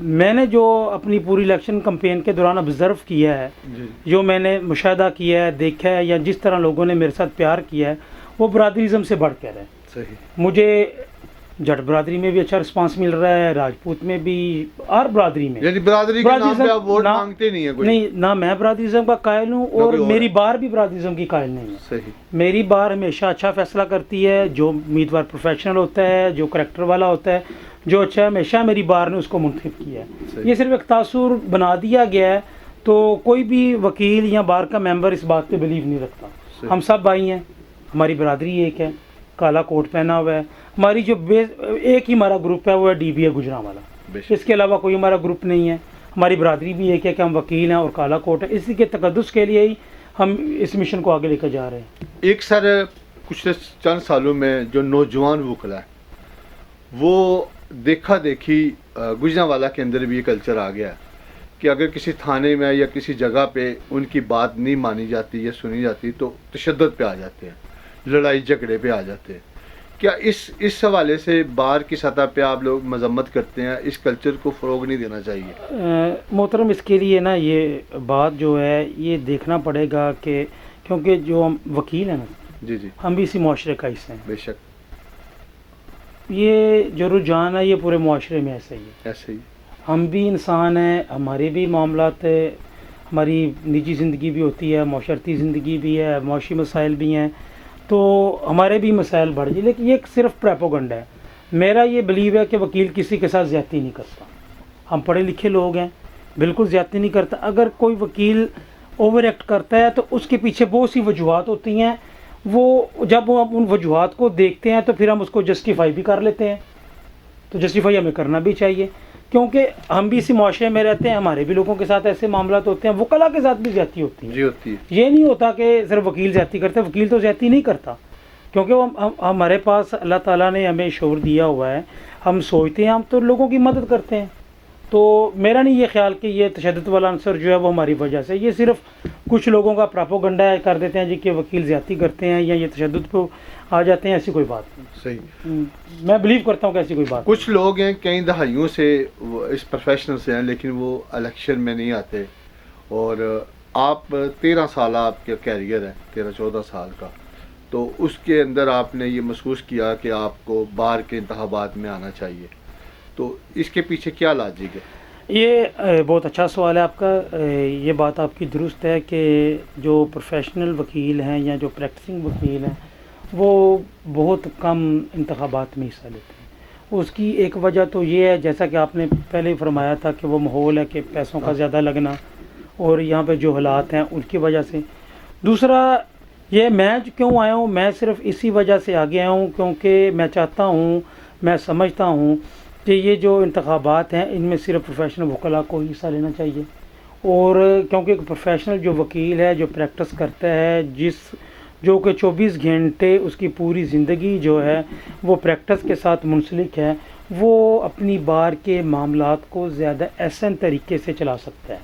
میں نے جو اپنی پوری الیکشن کمپین کے دوران آبزرو کیا ہے، جی جو میں نے مشاہدہ کیا ہے، دیکھا ہے، یا جس طرح لوگوں نے میرے ساتھ پیار کیا ہے، وہ برادریزم سے بڑھ کر ہے۔ صحیح، مجھے جٹ برادری میں بھی اچھا رسپانس مل رہا ہے، راجپوت میں بھی، ہر برادری میں۔ یعنی برادری کے نام پہ آپ ووٹ نہ- مانگتے نہیں ہیں کوئی؟ نہیں، نہ میں برادریزم کا قائل ہوں اور کوئی اور میری ہے۔ بار بھی برادریزم کی قائل نہیں ہے۔ صحیح، میری بار ہمیشہ اچھا فیصلہ کرتی ہے، جو امیدوار پروفیشنل ہوتا ہے، جو کریکٹر والا ہوتا ہے، جو اچھا ہے، ہمیشہ میری بار نے اس کو منتخب کیا ہے۔ صحیح۔ یہ صرف ایک تاثر بنا دیا گیا ہے، تو کوئی بھی وکیل یا بار کا ممبر اس بات پہ بلیو نہیں رکھتا۔ صحیح۔ ہم سب بھائی ہیں، ہماری برادری ایک ہے، کالا کوٹ پہنا ہوا ہے، ہماری جو ایک ہی ہمارا گروپ ہے وہ ہے ڈی بی اے گجرانوالہ، بے شک۔ اس کے علاوہ کوئی ہمارا گروپ نہیں ہے۔ ہماری برادری بھی ایک ہے کہ ہم وکیل ہیں اور کالا کوٹ ہے، اسی کے تقدس کے لیے ہی ہم اس مشن کو آگے لے کر جا رہے ہیں۔ ایک سر پچھلے چند سالوں میں جو نوجوان وکلا ہے وہ دیکھا دیکھی گجرانوالہ کے اندر بھی یہ کلچر آ گیا ہے کہ اگر کسی تھانے میں یا کسی جگہ پہ ان کی بات نہیں مانی جاتی یا سنی جاتی تو تشدد پہ آ جاتے ہیں، لڑائی جھگڑے پہ آ جاتے ہیں۔ کیا اس حوالے سے بار کی سطح پہ آپ لوگ مذمت کرتے ہیں؟ اس کلچر کو فروغ نہیں دینا چاہیے؟ محترم، اس کے لیے نا یہ بات جو ہے یہ دیکھنا پڑے گا کہ کیونکہ جو ہم وکیل ہیں نا، جی جی، ہم بھی اسی معاشرے کا حصہ ہیں۔ بے شک، یہ جو رجحان ہے یہ پورے معاشرے میں ایسا ہی ہے۔ ایسے ہی، ہم بھی انسان ہیں، ہمارے بھی معاملات ہے، ہماری نجی زندگی بھی ہوتی ہے، معاشرتی زندگی بھی ہے، معاشی مسائل بھی ہیں، تو ہمارے بھی مسائل بڑھ جائے، لیکن یہ صرف پروپیگنڈا ہے۔ میرا یہ بلیو ہے کہ وکیل کسی کے ساتھ زیادتی نہیں کرتا۔ ہم پڑھے لکھے لوگ ہیں، بالکل زیادتی نہیں کرتا۔ اگر کوئی وکیل اوور ایکٹ کرتا ہے تو اس کے پیچھے بہت سی وجوہات ہوتی ہیں، وہ جب ہم ان وجوہات کو دیکھتے ہیں تو پھر ہم اس کو جسٹیفائی بھی کر لیتے ہیں، تو جسٹیفائی ہمیں کرنا بھی چاہیے، کیونکہ ہم بھی اسی معاشرے میں رہتے ہیں، ہمارے بھی لوگوں کے ساتھ ایسے معاملات ہوتے ہیں، وکلا کے ساتھ بھی زیادتی ہوتی ہے۔ جی ہوتی ہے، یہ نہیں ہوتا کہ صرف وکیل زیادتی کرتا ہے، وکیل تو زیادتی نہیں کرتا، کیونکہ ہمارے پاس اللہ تعالیٰ نے ہمیں شعور دیا ہوا ہے، ہم سوچتے ہیں، ہم تو لوگوں کی مدد کرتے ہیں۔ تو میرا نہیں یہ خیال کہ یہ تشدد والا عنصر جو ہے وہ ہماری وجہ سے، یہ صرف کچھ لوگوں کا پراپوگنڈا کر دیتے ہیں جی کہ وکیل زیادتی کرتے ہیں یا یہ تشدد پہ آ جاتے ہیں، ایسی کوئی بات نہیں۔ صحیح۔ میں بلیو کرتا ہوں کہ ایسی کوئی بات نہیں۔ کچھ لوگ ہیں کئی دہائیوں سے اس پروفیشنل سے ہیں لیکن وہ الیکشن میں نہیں آتے، اور آپ 13 سال آپ کا کیریئر ہے، 13-14 سال کا، تو اس کے اندر آپ نے یہ محسوس کیا کہ آپ کو بار کے انتخابات میں آنا چاہیے، تو اس کے پیچھے کیا لاجک ہے؟ یہ بہت اچھا سوال ہے آپ کا۔ یہ بات آپ کی درست ہے کہ جو پروفیشنل وکیل ہیں یا جو پریکٹسنگ وکیل ہیں وہ بہت کم انتخابات میں حصہ لیتے ہیں۔ اس کی ایک وجہ تو یہ ہے، جیسا کہ آپ نے پہلے ہی فرمایا تھا، کہ وہ ماحول ہے کہ پیسوں کا زیادہ لگنا اور یہاں پہ جو حالات ہیں ان کی وجہ سے۔ دوسرا یہ میں کیوں آیا ہوں، میں صرف اسی وجہ سے آگے آیا ہوں کیونکہ میں چاہتا ہوں، میں سمجھتا ہوں کہ یہ جو انتخابات ہیں ان میں صرف پروفیشنل وکلاء کو ہی حصہ لینا چاہیے، اور کیونکہ ایک پروفیشنل جو وکیل ہے، جو پریکٹس کرتا ہے، جو کہ 24 گھنٹے اس کی پوری زندگی جو ہے وہ پریکٹس کے ساتھ منسلک ہے، وہ اپنی بار کے معاملات کو زیادہ احسن طریقے سے چلا سکتا ہے۔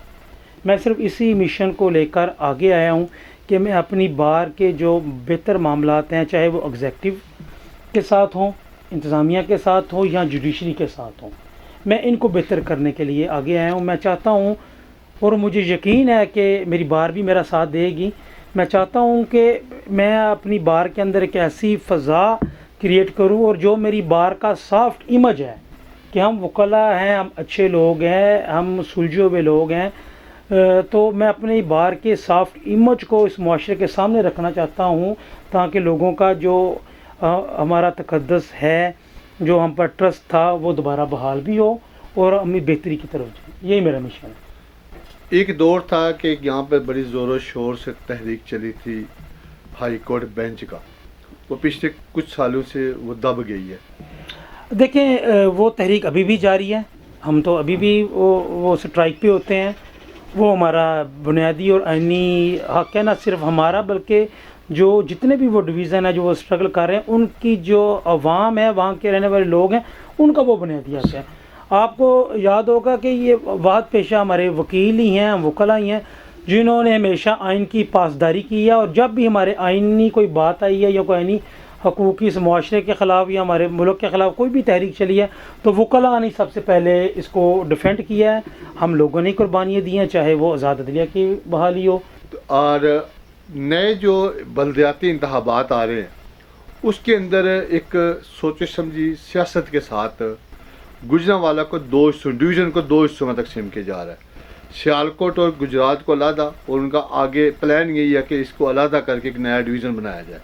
میں صرف اسی مشن کو لے کر آگے آیا ہوں کہ میں اپنی بار کے جو بہتر معاملات ہیں، چاہے وہ ایگزیکٹو کے ساتھ ہوں، انتظامیہ کے ساتھ ہوں یا جوڈیشری کے ساتھ ہوں، میں ان کو بہتر کرنے کے لیے آگے آیا ہوں۔ میں چاہتا ہوں، اور مجھے یقین ہے کہ میری بار بھی میرا ساتھ دے گی، میں چاہتا ہوں کہ میں اپنی بار کے اندر ایک ایسی فضا کریٹ کروں، اور جو میری بار کا سافٹ امیج ہے کہ ہم وکلاء ہیں، ہم اچھے لوگ ہیں، ہم سلجھے ہوئے لوگ ہیں، تو میں اپنی بار کے سافٹ امیج کو اس معاشرے کے سامنے رکھنا چاہتا ہوں، تاکہ لوگوں کا جو ہمارا تقدس ہے، جو ہم پر ٹرسٹ تھا، وہ دوبارہ بحال بھی ہو اور ہمیں بہتری کی طرف جائیں۔ یہی میرا مشن ہے۔ ایک دور تھا کہ یہاں پہ بڑی زور و شور سے تحریک چلی تھی ہائی کورٹ بینچ کا، وہ پچھلے کچھ سالوں سے وہ دب گئی ہے۔ دیکھیں، وہ تحریک ابھی بھی جاری ہے، ہم تو ابھی بھی وہ سٹرائک پہ ہوتے ہیں، وہ ہمارا بنیادی اور آئینی حق ہے، نہ صرف ہمارا بلکہ جو جتنے بھی وہ ڈویژن ہے جو وہ اسٹرگل کر رہے ہیں، ان کی جو عوام ہے، وہاں کے رہنے والے لوگ ہیں، ان کا وہ بنیادی حق ہے۔ آپ کو یاد ہوگا کہ یہ وحد پیشہ ہمارے وکیل ہی ہیں، وکلاء ہی ہیں، جنہوں نے ہمیشہ آئین کی پاسداری کی ہے، اور جب بھی ہمارے آئینی کوئی بات آئی ہے یا کوئی آئینی حقوقی اس معاشرے کے خلاف یا ہمارے ملک کے خلاف کوئی بھی تحریک چلی ہے تو وکلاء نے سب سے پہلے اس کو ڈیفینڈ کیا ہے. ہم لوگوں نے قربانیاں دی ہیں, چاہے وہ آزاد عدلیہ کی بحالی ہو. اور نئے جو بلدیاتی انتخابات آ رہے ہیں اس کے اندر ایک سوچ سمجھی سیاست کے ساتھ گجرانوالہ کو دو حصوں, ڈویژن کو دو حصوں میں تقسیم کیا جا رہا ہے. سیالکوٹ اور گجرات کو علیحدہ, اور ان کا آگے پلان یہی ہے کہ اس کو علیحدہ کر کے ایک نیا ڈویژن بنایا جائے.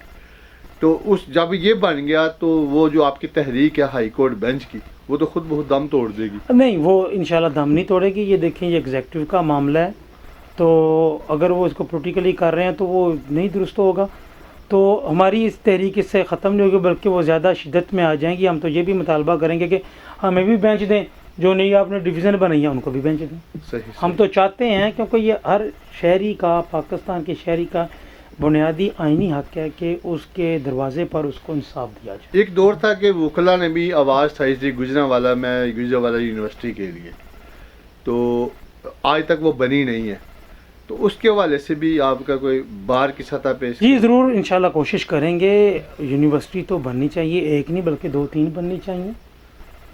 تو اس جب یہ بن گیا تو وہ جو آپ کی تحریک ہے ہائی کورٹ بینچ کی, وہ تو خود بہت دم توڑ دے گی. نہیں, وہ انشاءاللہ دم نہیں توڑے گی. یہ دیکھیں, یہ ایگزیکٹو کا معاملہ ہے, تو اگر وہ اس کو پولیٹیکلی کر رہے ہیں تو وہ نہیں درست ہوگا. تو ہماری اس تحریک اس سے ختم نہیں ہوگی, بلکہ وہ زیادہ شدت میں آ جائیں گی. ہم تو یہ بھی مطالبہ کریں گے کہ ہمیں بھی بینچ دیں, جو نہیں آپ نے ڈویژن بنائی ہے ان کو بھی بینچ دیں. صحیح, ہم تو چاہتے ہیں, کیونکہ یہ ہر شہری کا, پاکستان کے شہری کا بنیادی آئینی حق ہے کہ اس کے دروازے پر اس کو انصاف دیا جائے. ایک دور تھا کہ وکلا نے بھی آواز اٹھائی تھی گجرانوالہ میں, گجرانوالہ یونیورسٹی کے لیے, تو آج تک وہ بنی نہیں ہے. تو اس کے حوالے سے بھی آپ کا کوئی بار کی سطح پہ؟ جی ضرور, انشاءاللہ کوشش کریں گے. یونیورسٹی تو بننی چاہیے, ایک نہیں بلکہ 2-3 بننی چاہیے,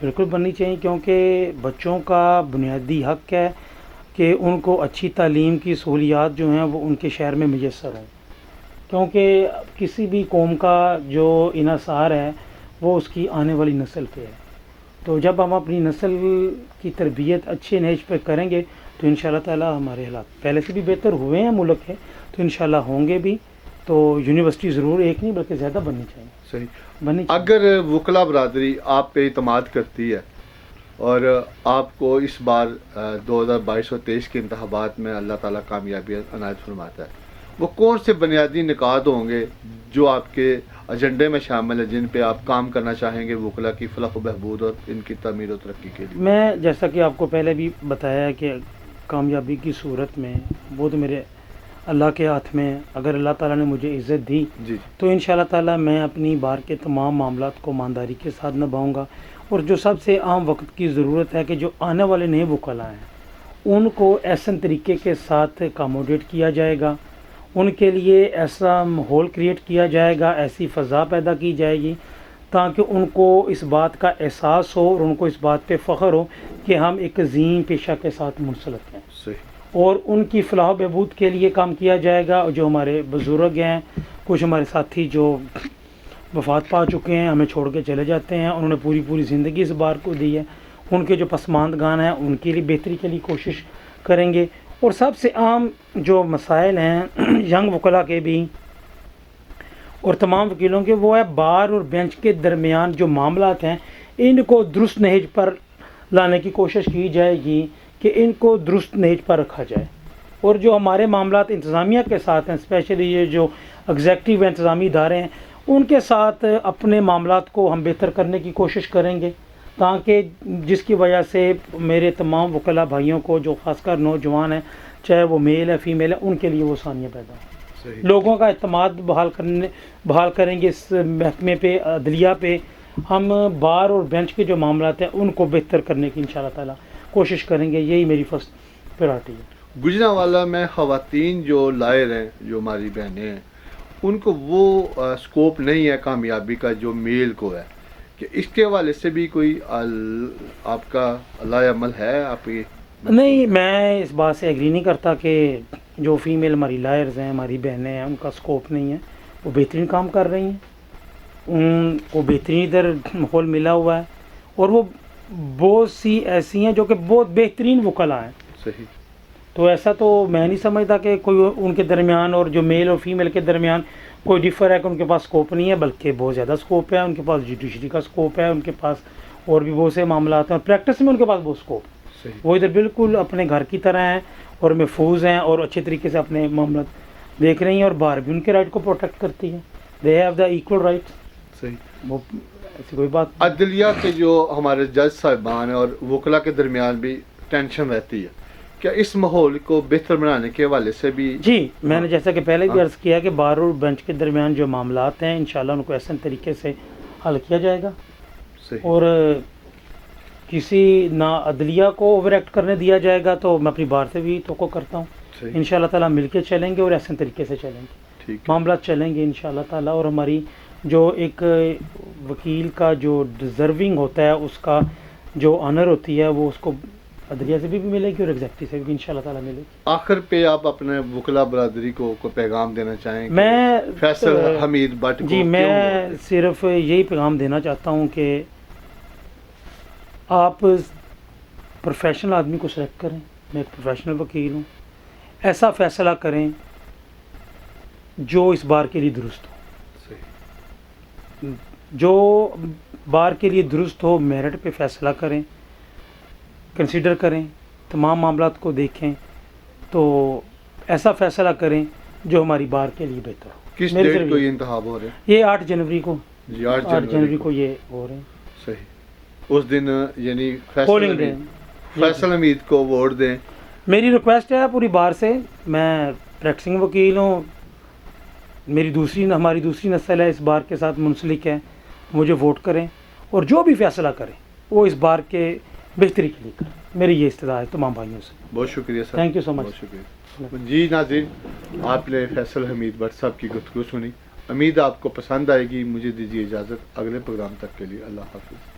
بالکل بننی چاہیے, کیونکہ بچوں کا بنیادی حق ہے کہ ان کو اچھی تعلیم کی سہولیات جو ہیں وہ ان کے شہر میں میسر ہوں. کیونکہ کسی بھی قوم کا جو انحصار ہے وہ اس کی آنے والی نسل پہ ہے. تو جب ہم اپنی نسل کی تربیت اچھے نہج پہ کریں گے تو انشاءاللہ تعالی ہمارے حالات پہلے سے بھی بہتر ہوئے ہیں ملک کے, تو انشاءاللہ ہوں گے بھی. تو یونیورسٹی ضرور ایک نہیں بلکہ زیادہ بننی چاہیے. صحیح. بننی چاہیے. اگر وکلا برادری آپ پہ اعتماد کرتی ہے اور آپ کو اس بار 2022 اور 23 کے انتخابات میں اللہ تعالیٰ کامیابی عنایت فرماتا ہے, وہ کون سے بنیادی نکات ہوں گے جو آپ کے ایجنڈے میں شامل ہیں, جن پہ آپ کام کرنا چاہیں گے وکلا کی فلاح و بہبود اور ان کی تعمیر و ترقی کے لیے؟ میں جیسا کہ آپ کو پہلے بھی بتایا کہ کامیابی کی صورت میں وہ تو میرے اللہ کے ہاتھ میں. اگر اللہ تعالیٰ نے مجھے عزت دی جی, تو انشاءاللہ تعالیٰ میں اپنی بار کے تمام معاملات کو ایمانداری کے ساتھ نبھاؤں گا. اور جو سب سے عام وقت کی ضرورت ہے کہ جو آنے والے نئے وکلاء ہیں ان کو ایسن طریقے کے ساتھ اکاموڈیٹ کیا جائے گا, ان کے لیے ایسا ماحول کریٹ کیا جائے گا, ایسی فضا پیدا کی جائے گی تاکہ ان کو اس بات کا احساس ہو اور ان کو اس بات پہ فخر ہو کہ ہم ایک عظیم پیشہ کے ساتھ منسلک ہیں. صحیح. اور ان کی فلاح و بہبود کے لیے کام کیا جائے گا. جو ہمارے بزرگ ہیں, کچھ ہمارے ساتھی جو وفات پا چکے ہیں, ہمیں چھوڑ کے چلے جاتے ہیں, انہوں نے پوری زندگی اس بار کو دی ہے, ان کے جو پسماندگان ہیں ان کے لیے بہتری کے لیے کوشش کریں گے. اور سب سے عام جو مسائل ہیں ینگ وکلاء کے بھی اور تمام وکیلوں کے, وہ ہے بار اور بینچ کے درمیان جو معاملات ہیں ان کو درست نہج پر لانے کی کوشش کی جائے گی کہ ان کو درست نہج پر رکھا جائے. اور جو ہمارے معاملات انتظامیہ کے ساتھ ہیں, اسپیشلی یہ جو ایگزیکٹو انتظامی ادارے ہیں, ان کے ساتھ اپنے معاملات کو ہم بہتر کرنے کی کوشش کریں گے, تاکہ جس کی وجہ سے میرے تمام وکلاء بھائیوں کو جو خاص کر نوجوان ہیں, چاہے وہ میل ہے فیمیل ہے, ان کے لیے وہ آسانیاں پیدا ہوں. لوگوں کا اعتماد بحال کریں گے اس محکمے پہ, عدلیہ پہ. ہم بار اور بینچ کے جو معاملات ہیں ان کو بہتر کرنے کی انشاءاللہ تعالی کوشش کریں گے. یہی میری فرسٹ پریارٹی ہے. گجرانوالہ میں خواتین جو لائر ہیں, جو ہماری بہنیں ہیں, ان کو وہ سکوپ نہیں ہے کامیابی کا جو میل کو ہے, کہ اس کے حوالے سے بھی کوئی آپ کا علائی عمل ہے آپ کی؟ نہیں, میں اس بات سے ایگری نہیں کرتا کہ جو فیمیل ہماری لائرز ہیں, ہماری بہنیں ہیں, ان کا سکوپ نہیں ہے. وہ بہترین کام کر رہی ہیں, ان کو بہترین ادھر ماحول ملا ہوا ہے, اور وہ بہت سی ایسی ہیں جو کہ بہت بہترین وکلاء ہیں. صحیح. تو ایسا تو میں نہیں سمجھتا کہ کوئی ان کے درمیان اور جو میل اور فیمیل کے درمیان کوئی ڈفر ہے کہ ان کے پاس سکوپ نہیں ہے, بلکہ بہت زیادہ سکوپ ہے. ان کے پاس جوڈیشری کا سکوپ ہے, ان کے پاس اور بھی بہت سے معاملات ہیں, اور پریکٹس میں ان کے پاس بہت سکوپ. وہ ادھر بالکل اپنے گھر کی طرح ہیں اور محفوظ ہیں, اور اچھے طریقے سے اپنے معاملات دیکھ رہی ہیں, اور باہر بھی ان کے رائٹ کو پروٹیکٹ کرتی ہیں. They have the equal right. صحیح. وہ ایسی کوئی بات. عدلیہ کے جو ہمارے جج صاحبان ہیں اور وکلا کے درمیان بھی ٹینشن رہتی ہے, کیا اس ماحول کو بہتر بنانے کے حوالے سے بھی؟ جی, میں نے جیسا کہ پہلے بھی عرض کیا کہ بار اور بینچ کے درمیان جو معاملات ہیں انشاءاللہ ان کو ایسے طریقے سے حل کیا جائے گا. صحیح. اور کسی نہ عدلیہ کو اوور ایکٹ کرنے دیا جائے گا, تو میں اپنی بار سے بھی توقع کرتا ہوں انشاءاللہ تعالیٰ مل کے چلیں گے اور ایسے طریقے سے چلیں گے, معاملات چلیں گے انشاءاللہ تعالیٰ. اور ہماری جو ایک وکیل کا جو ڈیزرونگ ہوتا ہے اس کا جو آنر ہوتی ہے وہ اس کو عدلیہ سے بھی ملے گی اور ایگزیکٹو سے بھی انشاءاللہ تعالیٰ ملے گی. آخر پہ آپ اپنے وکلا برادری کو پیغام دینا چاہیں کہ میں فیصل حمید بٹ کو جی میں صرف یہی پیغام دینا چاہتا ہوں کہ آپ پروفیشنل آدمی کو سلیکٹ کریں. میں ایک پروفیشنل وکیل ہوں. ایسا فیصلہ کریں جو اس بار کے لیے درست ہو. صحیح. جو بار کے لیے درست ہو میرٹ پہ فیصلہ کریں, کنسیڈر کریں, تمام معاملات کو دیکھیں تو ایسا فیصلہ کریں جو ہماری بار کے لیے بہتر ہو. کس ڈیٹ کو یہ انتخاب ہو رہے ہیں؟ یہ 8 جنوری کو. جی 8 جنوری کو یہ ہو رہے ہیں. صحیح. اس دن یعنی پولنگ ڈے. فیصل حمید کو ووٹ دیں. میری ریکویسٹ ہے پوری بار سے, میں پریکٹسنگ وکیل ہوں, ہماری دوسری نسل ہے اس بار کے ساتھ منسلک ہے, مجھے ووٹ کریں اور جو بھی فیصلہ کریں وہ اس بار کے بہتری کے لیے کریں. میری یہ استدعا ہے تمام بھائیوں سے. بہت شکریہ سر. تھینک یو سو مچ. بہت شکریہ. جی ناظرین, آپ نے فیصل حمید بٹ صاحب کی گفتگو سنی. امید آپ کو پسند آئے گی. مجھے دیجیے اجازت. اگلے پروگرام تک کے لیے اللہ حافظ.